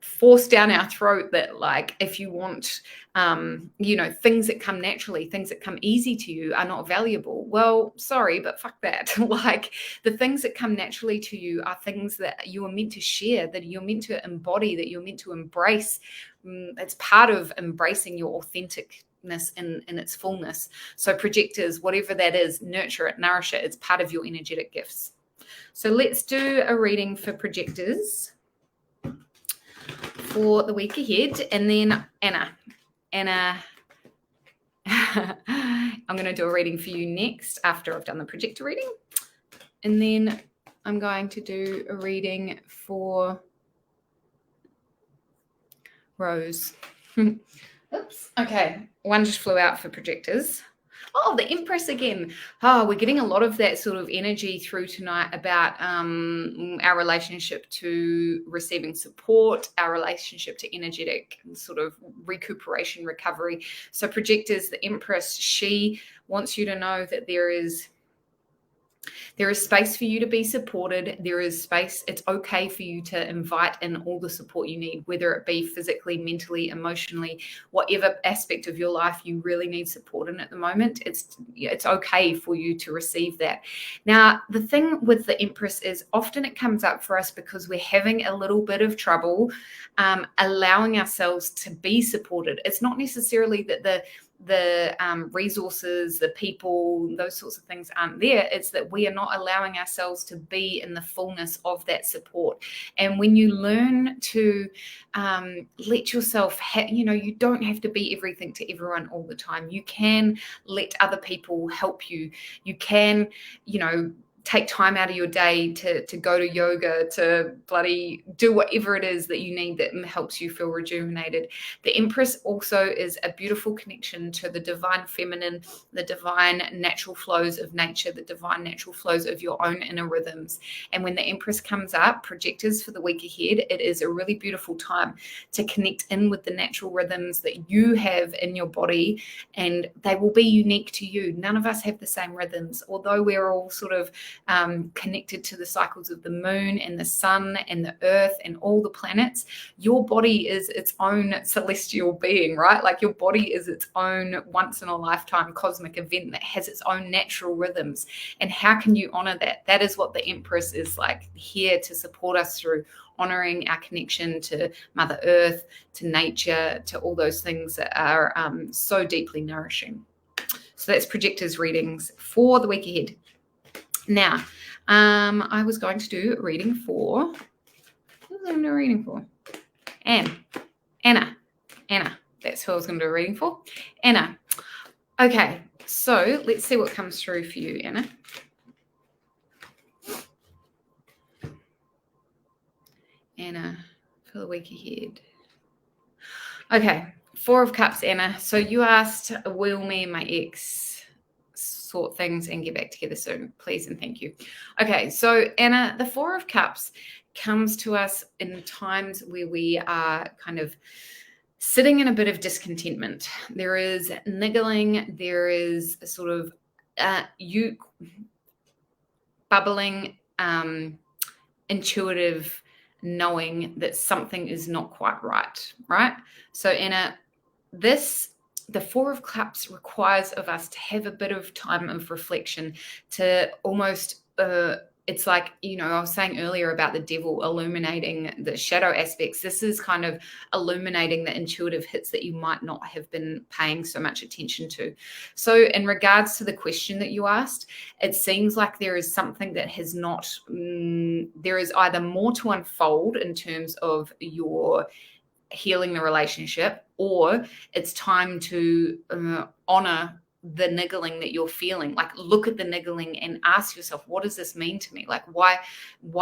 forced down our throat that, like, if you want, things that come naturally, things that come easy to you are not valuable. Well, sorry, but fuck that. Like, the things that come naturally to you are things that you are meant to share, that you're meant to embody, that you're meant to embrace. It's part of embracing your authenticness in its fullness. So projectors, whatever that is, nurture it, nourish it. It's part of your energetic gifts. So let's do a reading for projectors for the week ahead. And then Anna, I'm going to do a reading for you next after I've done the projector reading. And then I'm going to do a reading for Rose. Oops. Okay. One just flew out for projectors. Oh, the Empress again. Oh, we're getting a lot of that sort of energy through tonight about our relationship to receiving support, our relationship to energetic sort of recuperation, recovery. So projectors, the Empress, she wants you to know that there is space for you to be supported. There is space. It's okay for you to invite in all the support you need, whether it be physically, mentally, emotionally, whatever aspect of your life you really need support in at the moment. It's okay for you to receive that. Now, the thing with the Empress is often it comes up for us because we're having a little bit of trouble allowing ourselves to be supported. It's not necessarily that the resources, the people, those sorts of things aren't there. It's that we are not allowing ourselves to be in the fullness of that support. And when you learn to let yourself, you don't have to be everything to everyone all the time. You can let other people help you. You can, take time out of your day to go to yoga, to bloody do whatever it is that you need that helps you feel rejuvenated. The Empress also is a beautiful connection to the divine feminine, the divine natural flows of nature, the divine natural flows of your own inner rhythms. And when the Empress comes up, projectors, for the week ahead, it is a really beautiful time to connect in with the natural rhythms that you have in your body, and they will be unique to you. None of us have the same rhythms, although we're all sort of connected to the cycles of the moon and the sun and the earth and all the planets. Your body is its own celestial being, right? Like, your body is its own once in a lifetime cosmic event that has its own natural rhythms. And how can you honor that? That is what the Empress is like, here to support us through honoring our connection to Mother Earth, to nature, to all those things that are so deeply nourishing. So that's projectors readings for the week ahead. Now, I was going to do a reading for, who was I going to do a reading for? Anna. That's who I was going to do a reading for. Anna. Okay, so let's see what comes through for you, Anna. Anna, for the week ahead. Okay, 4 of Cups, Anna. So you asked, will me and my ex sort things and get back together soon, please and thank you. Okay, so Anna, the 4 of Cups comes to us in times where we are kind of sitting in a bit of discontentment. There is niggling, there is a sort of you bubbling, intuitive knowing that something is not quite right? So Anna, the 4 of Cups requires of us to have a bit of time of reflection, to almost, it's like, I was saying earlier about the devil illuminating the shadow aspects. This is kind of illuminating the intuitive hits that you might not have been paying so much attention to. So in regards to the question that you asked, it seems like there is something that has not, there is either more to unfold in terms of your healing the relationship, or it's time to honor the niggling that you're feeling. Like, look at the niggling and ask yourself, what does this mean to me? Like, why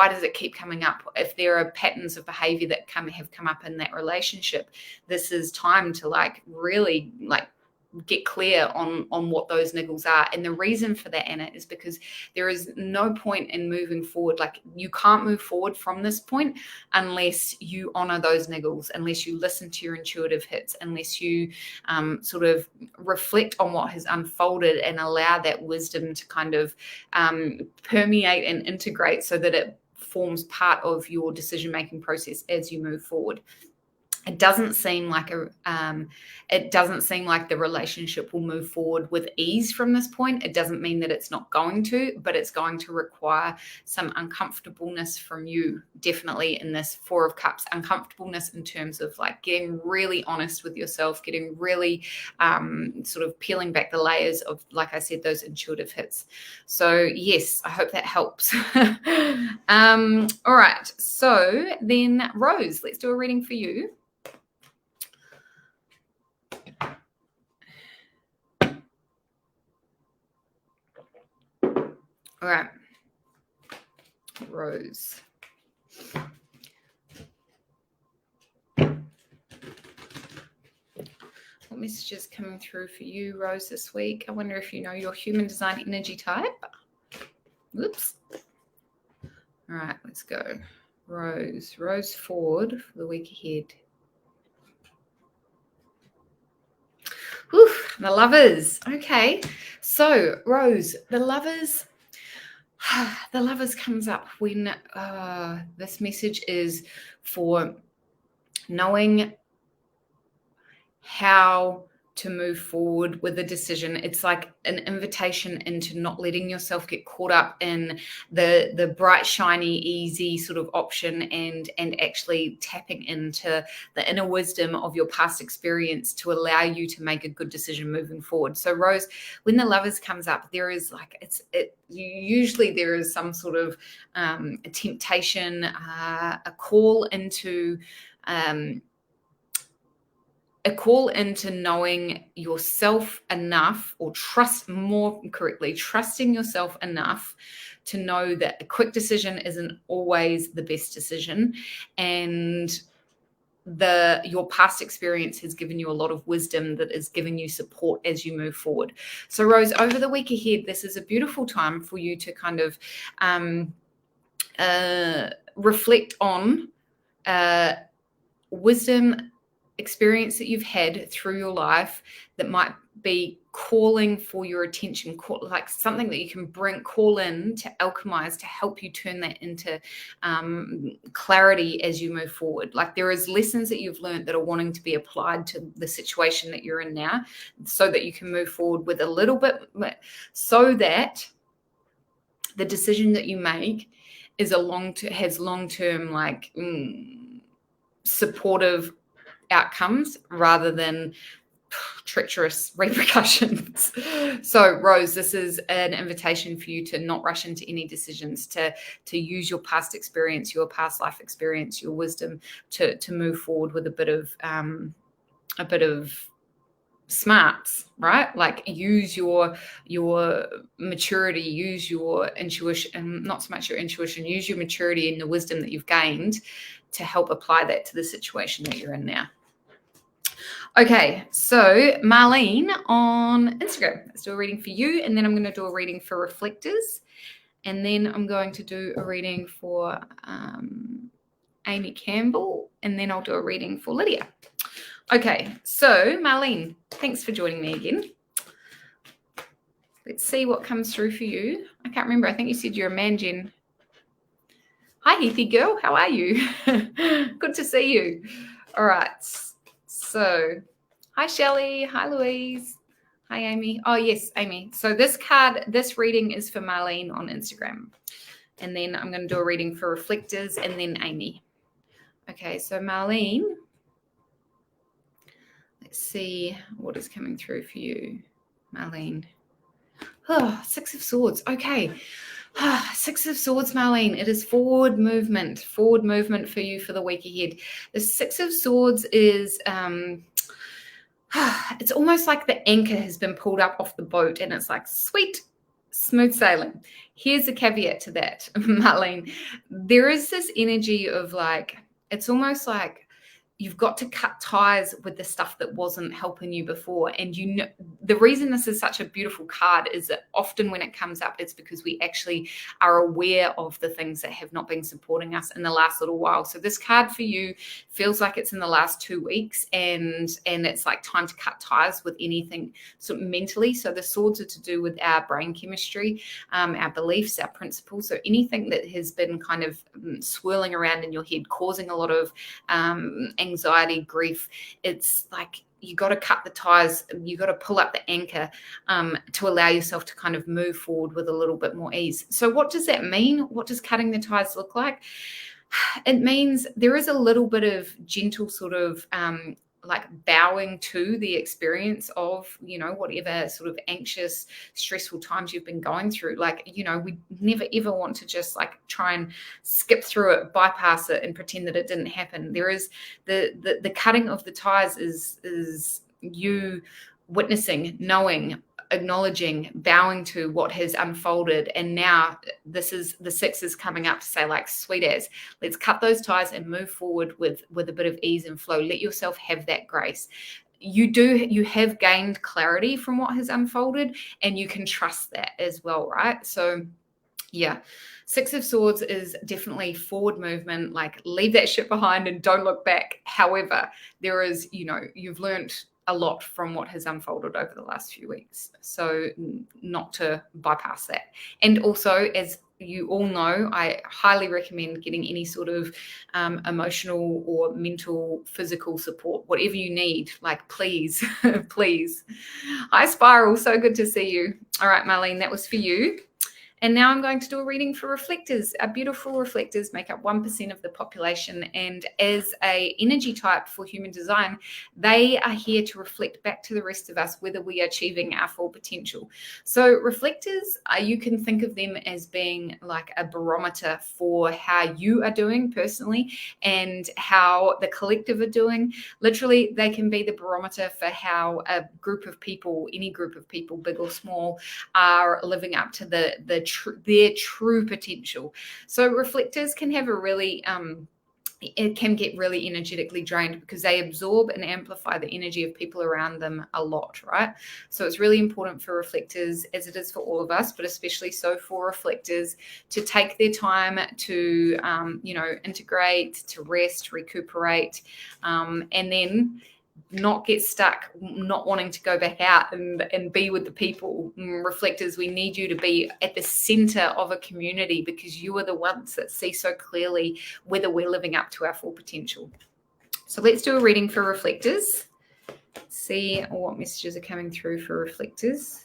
does it keep coming up? If there are patterns of behavior that have come up in that relationship, this is time to like really like get clear on what those niggles are. And the reason for that, Anna, is because there is no point in moving forward. Like, you can't move forward from this point unless you honor those niggles, unless you listen to your intuitive hits, unless you sort of reflect on what has unfolded and allow that wisdom to kind of permeate and integrate so that it forms part of your decision-making process as you move forward. It doesn't seem like the relationship will move forward with ease from this point. It doesn't mean that it's not going to, but it's going to require some uncomfortableness from you, definitely, in this Four of Cups. Uncomfortableness in terms of like getting really honest with yourself, getting really sort of peeling back the layers of, like I said, those intuitive hits. So yes, I hope that helps. All right. So then, Rose, let's do a reading for you. All right, Rose. What message is coming through for you, Rose, this week? I wonder if you know your human design energy type. Oops. All right, let's go. Rose forward for the week ahead. Whew, the Lovers. Okay, so Rose, the Lovers comes up when this message is for knowing how to move forward with a decision. It's like an invitation into not letting yourself get caught up in the bright, shiny, easy sort of option and actually tapping into the inner wisdom of your past experience to allow you to make a good decision moving forward. So Rose, when the Lovers comes up, there is like usually there is some sort of a temptation, a call into knowing yourself enough, or trusting yourself enough to know that a quick decision isn't always the best decision, and your past experience has given you a lot of wisdom that is giving you support as you move forward. So Rose, over the week ahead, this is a beautiful time for you to kind of reflect on wisdom experience that you've had through your life that might be calling for your attention, like something that you can call in to alchemize, to help you turn that into clarity as you move forward. Like, there is lessons that you've learned that are wanting to be applied to the situation that you're in now, so that you can move forward with a little bit, so that the decision that you make is has long-term like supportive outcomes rather than treacherous repercussions. So Rose, this is an invitation for you to not rush into any decisions, to use your past experience, your past life experience, your wisdom to move forward with a bit of smarts, right? Like, use your maturity, use your intuition, not so much your intuition, use your maturity and the wisdom that you've gained to help apply that to the situation that you're in now. Okay, so Marlene on Instagram, let's do a reading for you, and then I'm going to do a reading for reflectors, and then I'm going to do a reading for Amy Campbell, and then I'll do a reading for Lydia. Okay, so Marlene, thanks for joining me again. Let's see what comes through for you. I can't remember. I think you said you're a man, Jen. Hi, Heathy girl. How are you? Good to see you. All right. So, hi, Shelley. Hi, Louise. Hi, Amy. Oh, yes, Amy. So this reading is for Marlene on Instagram. And then I'm going to do a reading for reflectors and then Amy. Okay, so Marlene, let's see what is coming through for you, Marlene. Oh, Six of Swords. Okay. Six of Swords, Marlene. It is forward movement for you for the week ahead. The Six of Swords is it's almost like the anchor has been pulled up off the boat and it's like, sweet, smooth sailing. Here's a caveat to that, Marlene. There is this energy of like, it's almost like you've got to cut ties with the stuff that wasn't helping you before. And you know, the reason this is such a beautiful card is that often when it comes up, it's because we actually are aware of the things that have not been supporting us in the last little while. So this card for you feels like it's in the last 2 weeks, and it's like time to cut ties with anything sort of mentally. So the swords are to do with our brain chemistry, our beliefs, our principles. So anything that has been kind of swirling around in your head, causing a lot of anxiety, grief, it's like you got to cut the ties, you got to pull up the anchor to allow yourself to kind of move forward with a little bit more ease. So what does that mean? What does cutting the ties look like? It means there is a little bit of gentle sort of like bowing to the experience of, you know, whatever sort of anxious, stressful times you've been going through. Like, you know, we never ever want to just like try and skip through it, bypass it and pretend that it didn't happen. There is the cutting of the ties is you witnessing, knowing, acknowledging, bowing to what has unfolded. And now this is the 6 is coming up to say like, sweet as, let's cut those ties and move forward with a bit of ease and flow. Let yourself have that grace. You have gained clarity from what has unfolded, and you can trust that as well, right? So yeah, 6 of Swords is definitely forward movement, like leave that shit behind and don't look back. However, there is, you know, you've learned a lot from what has unfolded over the last few weeks. So not to bypass that. And also, as you all know, I highly recommend getting any sort of emotional or mental, physical support, whatever you need. Like, please, please. Hi, Spiral. So good to see you. All right, Marlene, that was for you. And now I'm going to do a reading for reflectors. Our beautiful reflectors make up 1% of the population. And as a energy type for human design, they are here to reflect back to the rest of us whether we are achieving our full potential. So reflectors, you can think of them as being like a barometer for how you are doing personally and how the collective are doing. Literally, they can be the barometer for how a group of people, any group of people, big or small, are living up to their true potential. So reflectors can have a really it can get really energetically drained because they absorb and amplify the energy of people around them a lot, right? So it's really important for reflectors, as it is for all of us, but especially so for reflectors, to take their time to you know, integrate, to rest, recuperate, and then not get stuck, not wanting to go back out and be with the people. Reflectors, we need you to be at the center of a community because you are the ones that see so clearly whether we're living up to our full potential. So let's do a reading for reflectors. See what messages are coming through for reflectors.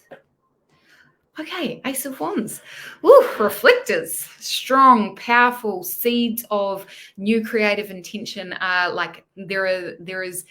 Okay, Ace of Wands. Woo, reflectors, strong, powerful seeds of new creative intention. Like there is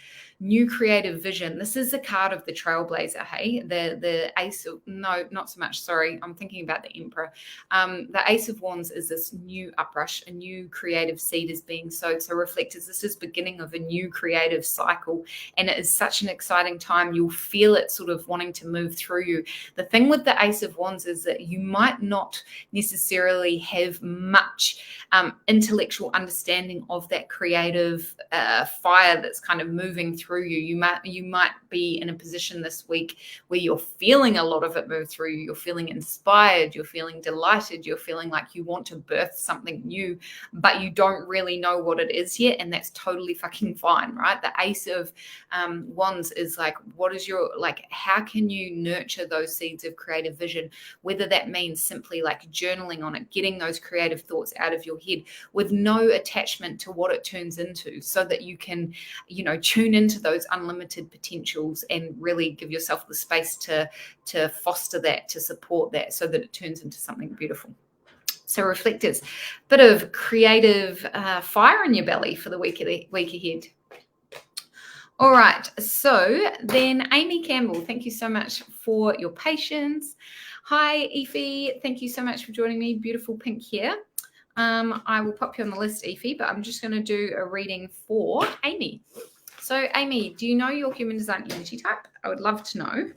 new creative vision. This is the card of the trailblazer, hey? The Ace of, no, not so much, sorry. I'm thinking about the Emperor. The Ace of Wands is this new uprush, a new creative seed is being sowed. So reflectors, this is beginning of a new creative cycle. And it is such an exciting time. You'll feel it sort of wanting to move through you. The thing with the Ace of Wands is that you might not necessarily have much intellectual understanding of that creative fire that's kind of moving through you. You might be in a position this week where you're feeling a lot of it move through you. You're feeling inspired, you're feeling delighted, you're feeling like you want to birth something new, but you don't really know what it is yet, and that's totally fucking fine, right? The Ace of Wands is like, what is your, like, how can you nurture those seeds of creative vision, whether that means simply like journaling on it, getting those creative thoughts out of your head with no attachment to what it turns into, so that you can, you know, tune into those unlimited potentials and really give yourself the space to foster that, to support that, so that it turns into something beautiful. So reflectors, bit of creative fire in your belly for the week ahead. All right, so then Amy Campbell, thank you so much for your patience. Hi, Ify, thank you so much for joining me. Beautiful pink hair. I will pop you on the list, Ify, but I'm just going to do a reading for Amy. So, Amy, do you know your human design energy type? I would love to know.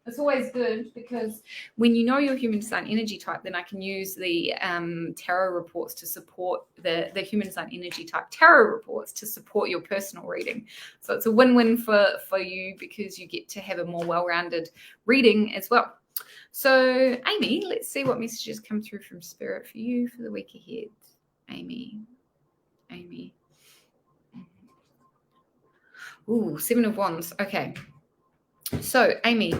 It's always good because when you know your human design energy type, then I can use the tarot reports to support the human design energy type tarot reports to support your personal reading. So it's a win-win for you because you get to have a more well-rounded reading as well. So, Amy, let's see what messages come through from Spirit for you for the week ahead. Amy. Ooh, 7 of Wands. Okay. So, Amy,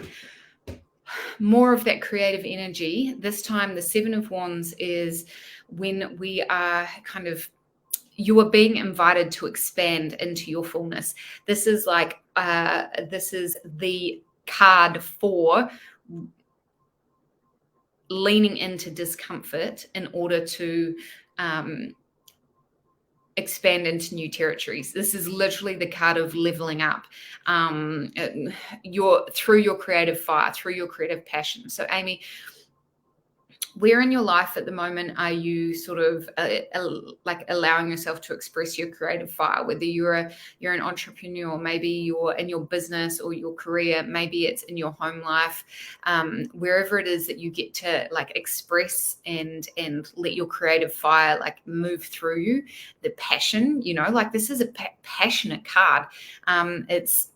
more of that creative energy. This time, the 7 of Wands is when we are kind of, you are being invited to expand into your fullness. This is like, this is the card for leaning into discomfort in order to expand into new territories. This is literally the card of leveling up through your creative fire, through your creative passion. So, Amy, where in your life at the moment are you sort of like allowing yourself to express your creative fire? Whether you're an entrepreneur, maybe you're in your business or your career, maybe it's in your home life, wherever it is that you get to like express and let your creative fire like move through you, the passion, like this is a passionate card. It's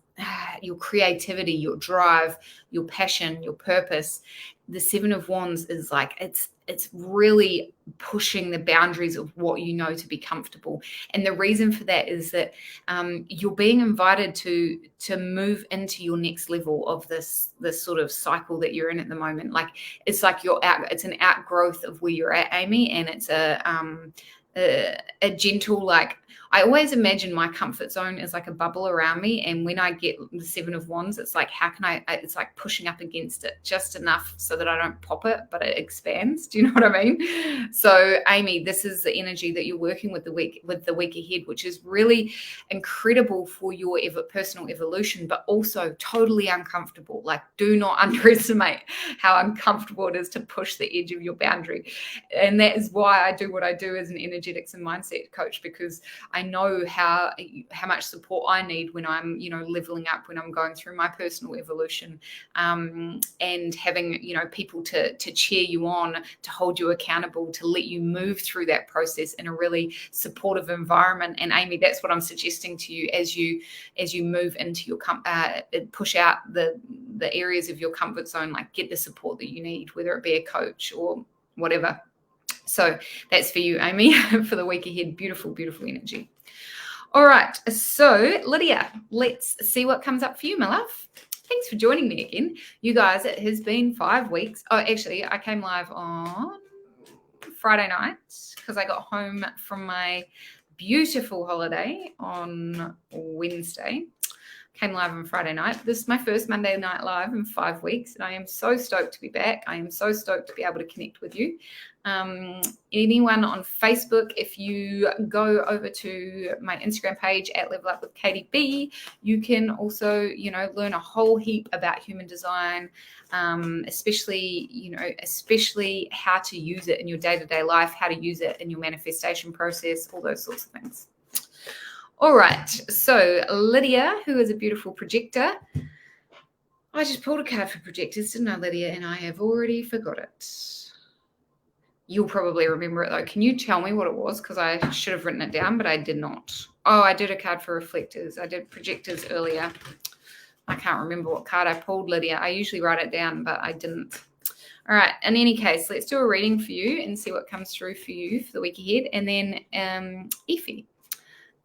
your creativity, your drive, your passion, your purpose. The 7 of Wands is like it's really pushing the boundaries of what you know to be comfortable. And the reason for that is that you're being invited to move into your next level of this sort of cycle that you're in at the moment. Like it's like it's an outgrowth of where you're at, Amy, and it's a gentle, like, I always imagine my comfort zone is like a bubble around me. And when I get the 7 of Wands, it's like, it's like pushing up against it just enough so that I don't pop it, but it expands. Do you know what I mean? So, Amy, this is the energy that you're working with the week ahead, which is really incredible for your personal evolution, but also totally uncomfortable. Like, do not underestimate how uncomfortable it is to push the edge of your boundary. And that is why I do what I do as an energetics and mindset coach, because I know how much support I need when I'm, leveling up, when I'm going through my personal evolution, and having, people to cheer you on, to hold you accountable, to let you move through that process in a really supportive environment. And Amy, that's what I'm suggesting to you as you move into your push out the areas of your comfort zone, like get the support that you need, whether it be a coach or whatever. So that's for you, Amy, for the week ahead. Beautiful, beautiful energy. All right. So, Lydia, let's see what comes up for you, my love. Thanks for joining me again. You guys, it has been 5 weeks. Oh, actually, I came live on Friday night because I got home from my beautiful holiday on Wednesday. Came live on Friday night. This is my first Monday night live in 5 weeks, and I am so stoked to be back. I am so stoked to be able to connect with you. Anyone on Facebook, if you go over to my Instagram page at Level Up with Katie B, you can also, learn a whole heap about human design, especially how to use it in your day-to-day life, how to use it in your manifestation process, all those sorts of things. All right, so Lydia, who is a beautiful projector. I just pulled a card for projectors, didn't I, Lydia? And I have already forgot it. You'll probably remember it, though. Can you tell me what it was? Because I should have written it down, but I did not. Oh, I did a card for reflectors. I did projectors earlier. I can't remember what card I pulled, Lydia. I usually write it down, but I didn't. All right. In any case, let's do a reading for you and see what comes through for you for the week ahead. And then Effie,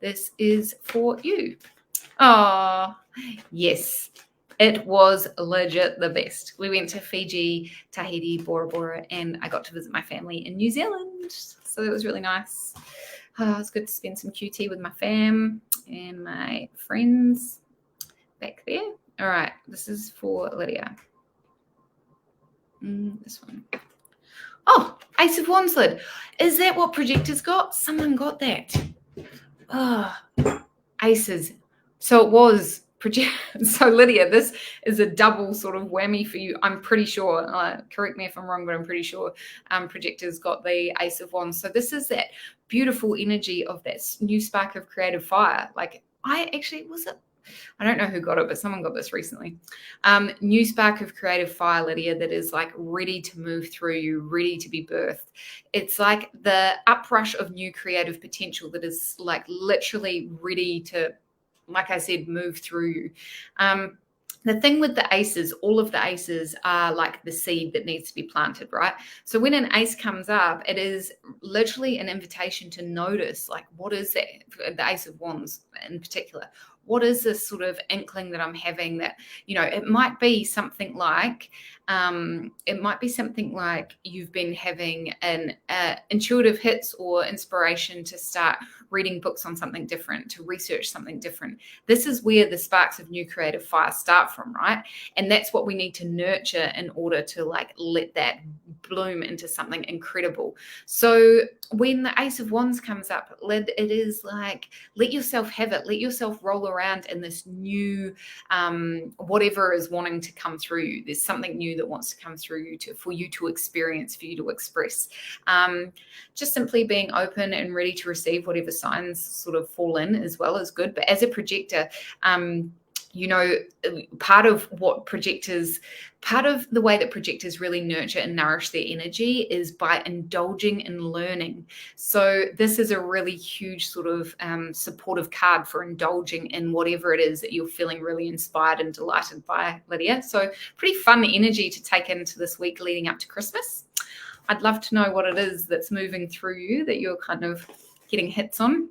this is for you. Oh, yes. It was legit the best. We went to Fiji, Tahiti, Bora Bora, and I got to visit my family in New Zealand. So it was really nice. It was good to spend some QT with my fam and my friends back there. All right, this is for Lydia. This one. Oh, Ace of Wands lid. Is that what projectors got? Someone got that. Oh, aces. So it was so Lydia, this is a double sort of whammy for you. I'm pretty sure, correct me if I'm wrong, but I'm pretty sure projectors got the Ace of Wands. So this is that beautiful energy of that new spark of creative fire. Like I don't know who got it, but someone got this recently. New spark of creative fire, Lydia, that is like ready to move through you, ready to be birthed. It's like the uprush of new creative potential that is like literally ready to, like I said, move through you. The thing with the aces, all of the aces are like the seed that needs to be planted, right? So when an ace comes up, it is literally an invitation to notice, like, what is that? The ace of wands in particular. What is this sort of inkling that I'm having that, it might be something like, you've been having an intuitive hits or inspiration to start reading books on something different, to research something different. This is where the sparks of new creative fire start from, right? And that's what we need to nurture in order to like let that bloom into something incredible. So when the Ace of Wands comes up, it is like, let yourself have it. Let yourself roll around in this new, whatever is wanting to come through you. There's something new that wants to come through you for you to experience, for you to express. Just simply being open and ready to receive whatever signs sort of fall in as well is good. But as a projector, part of the way that projectors really nurture and nourish their energy is by indulging in learning. So this is a really huge sort of supportive card for indulging in whatever it is that you're feeling really inspired and delighted by, Lydia. So pretty fun energy to take into this week leading up to Christmas. I'd love to know what it is that's moving through you that you're kind of getting hits on.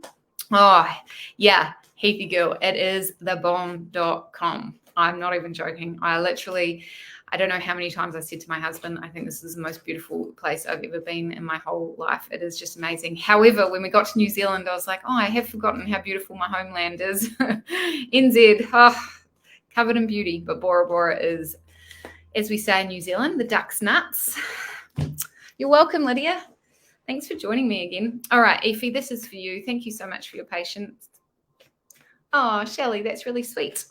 Oh, yeah. Heathy girl, it is thebomb.com. I'm not even joking. I don't know how many times I said to my husband, I think this is the most beautiful place I've ever been in my whole life. It is just amazing. However, when we got to New Zealand, I was like, I have forgotten how beautiful my homeland is. NZ, covered in beauty, but Bora Bora is, as we say in New Zealand, the duck's nuts. You're welcome, Lydia. Thanks for joining me again. All right, Efi, this is for you. Thank you so much for your patience. Oh, Shelley, that's really sweet.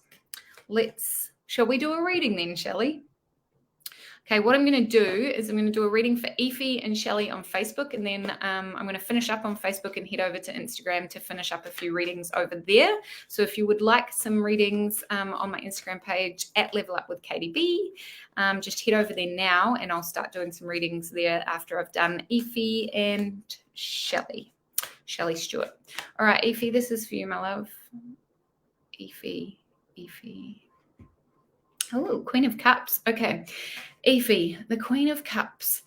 Shall we do a reading then, Shelley? Okay, what I'm going to do is I'm going to do a reading for Efi and Shelley on Facebook, and then I'm going to finish up on Facebook and head over to Instagram to finish up a few readings over there. So if you would like some readings on my Instagram page at Level Up with Katie B, just head over there now, and I'll start doing some readings there after I've done Efi and Shelley Stewart. All right, Efi, this is for you, my love. Efi. Oh, Queen of Cups. Okay. Efi, the Queen of Cups.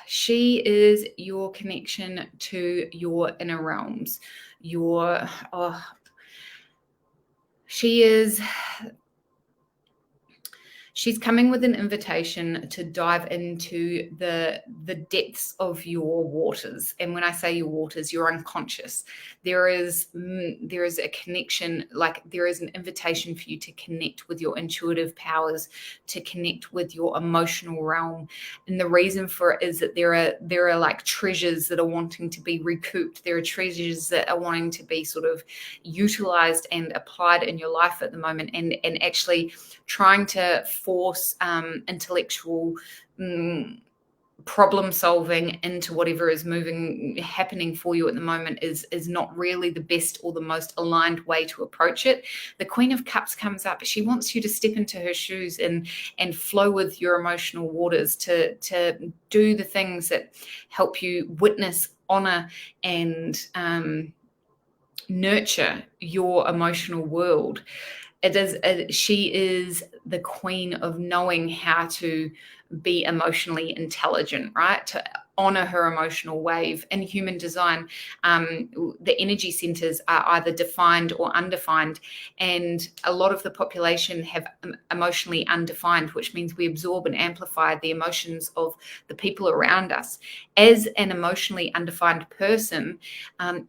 She is your connection to your inner realms. She's coming with an invitation to dive into the depths of your waters. And when I say your waters, your unconscious. There is a connection, like there is an invitation for you to connect with your intuitive powers, to connect with your emotional realm. And the reason for it is that there are like treasures that are wanting to be recouped. There are treasures that are wanting to be sort of utilized and applied in your life at the moment, and actually trying to force intellectual problem solving into whatever is happening for you at the moment is not really the best or the most aligned way to approach it. The Queen of Cups comes up. She wants you to step into her shoes and flow with your emotional waters, to do the things that help you witness, honor, and nurture your emotional world. She is the queen of knowing how to be emotionally intelligent, right? To honor her emotional wave. In human design, the energy centers are either defined or undefined, and a lot of the population have emotionally undefined, which means we absorb and amplify the emotions of the people around us. As an emotionally undefined person,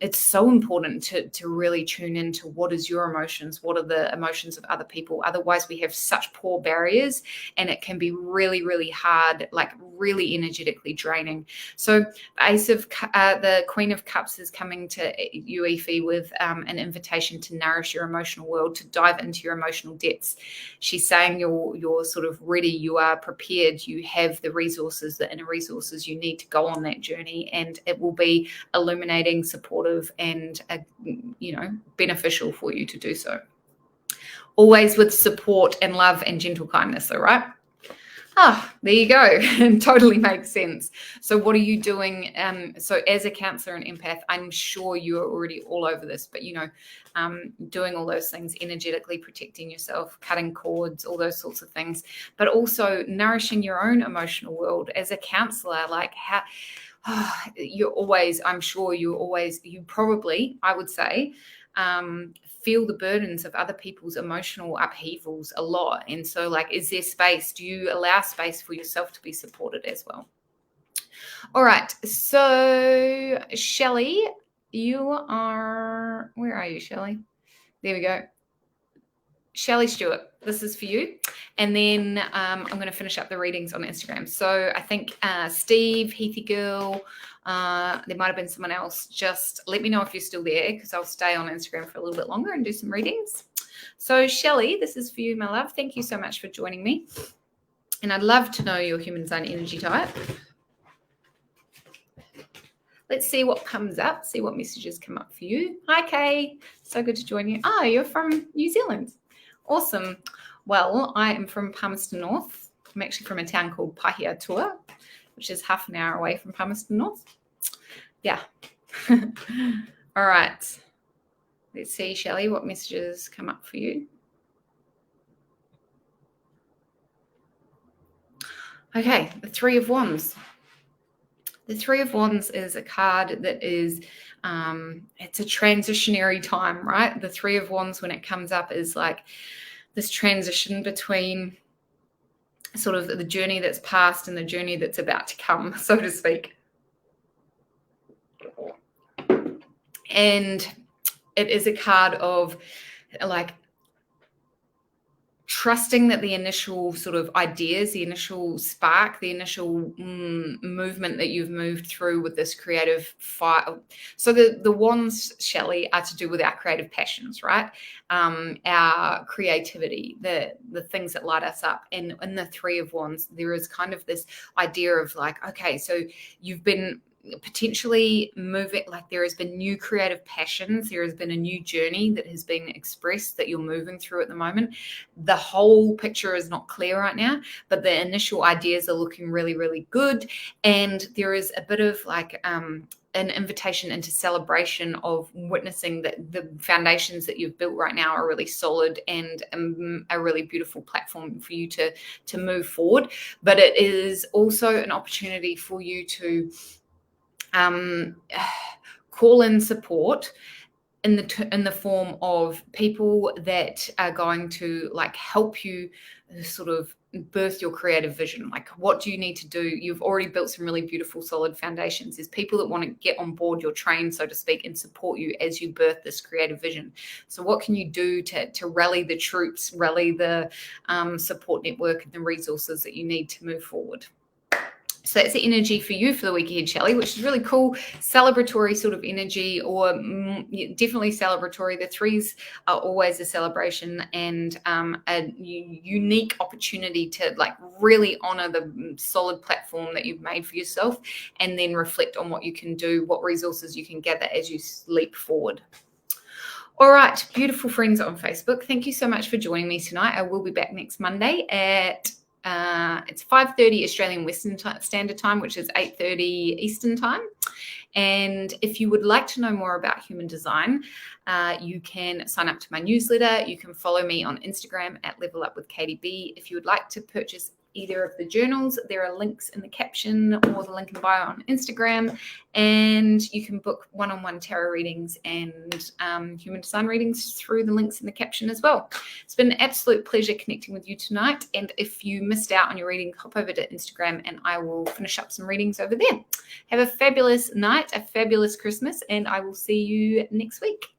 it's so important to really tune into what is your emotions, what are the emotions of other people. Otherwise, we have such such poor barriers, and it can be really, really hard, like really energetically draining. So the Queen of Cups is coming to you, Efi, with an invitation to nourish your emotional world, to dive into your emotional depths. She's saying you're sort of ready, you are prepared, you have the resources, the inner resources you need to go on that journey, and it will be illuminating, supportive, and beneficial for you to do so. Always with support and love and gentle kindness, all right? There you go. Totally makes sense. So what are you doing? So as a counselor and empath, I'm sure you're already all over this, but doing all those things, energetically protecting yourself, cutting cords, all those sorts of things, but also nourishing your own emotional world as a counselor. Like how you probably, I would say, feel the burdens of other people's emotional upheavals a lot. And so, like, is there space? Do you allow space for yourself to be supported as well? All right. So, Shelley, where are you, Shelley? There we go. Shelley Stewart, this is for you. And then I'm going to finish up the readings on Instagram. So I think Steve, Heathy Girl, there might have been someone else. Just let me know if you're still there, because I'll stay on Instagram for a little bit longer and do some readings. So Shelley, this is for you, my love. Thank you so much for joining me. And I'd love to know your human design energy type. Let's see what comes up, see what messages come up for you. Hi, Kay. So good to join you. You're from New Zealand. Awesome. Well, I am from Palmerston North. I'm actually from a town called Pahiatua, which is half an hour away from Palmerston North. Yeah. All right. Let's see, Shelley, what messages come up for you. Okay, the Three of Wands. The Three of Wands is a card that is, it's a transitionary time, right? The Three of Wands, when it comes up, is like this transition between sort of the journey that's past and the journey that's about to come, so to speak. And it is a card of like trusting that the initial sort of ideas, the initial spark, the initial movement that you've moved through with this creative fire. So the wands, Shelley, are to do with our creative passions, right? Our creativity, the things that light us up. And in the Three of Wands, there is kind of this idea of like, okay, so you've been potentially moving, like there has been new creative passions, there has been a new journey that has been expressed that you're moving through at the moment. The whole picture is not clear right now, but the initial ideas are looking really, really good. And there is a bit of like an invitation into celebration of witnessing that the foundations that you've built right now are really solid and a really beautiful platform for you to move forward. But it is also an opportunity for you to call in support in the form of people that are going to like help you sort of birth your creative vision. Like, what do you need to do? You've already built some really beautiful, solid foundations. There's people that want to get on board your train, so to speak, and support you as you birth this creative vision. So what can you do to rally the troops, rally the support network and the resources that you need to move forward? So that's the energy for you for the week ahead, Shelley, which is really cool. Celebratory sort of energy, or definitely celebratory. The threes are always a celebration and a unique opportunity to like really honor the solid platform that you've made for yourself, and then reflect on what you can do, what resources you can gather as you leap forward. All right, beautiful friends on Facebook, thank you so much for joining me tonight. I will be back next Monday at it's 5:30 Australian Western Standard Time, which is 8:30 Eastern Time. And if you would like to know more about human design, you can sign up to my newsletter. You can follow me on Instagram at Level Up with Katie B. If you would like to purchase either of the journals, there are links in the caption or the link in bio on Instagram, and you can book one-on-one tarot readings and human design readings through the links in the caption as well. It's been an absolute pleasure connecting with you tonight, and if you missed out on your reading, hop over to Instagram and I will finish up some readings over there. Have a fabulous night, a fabulous Christmas, and I will see you next week.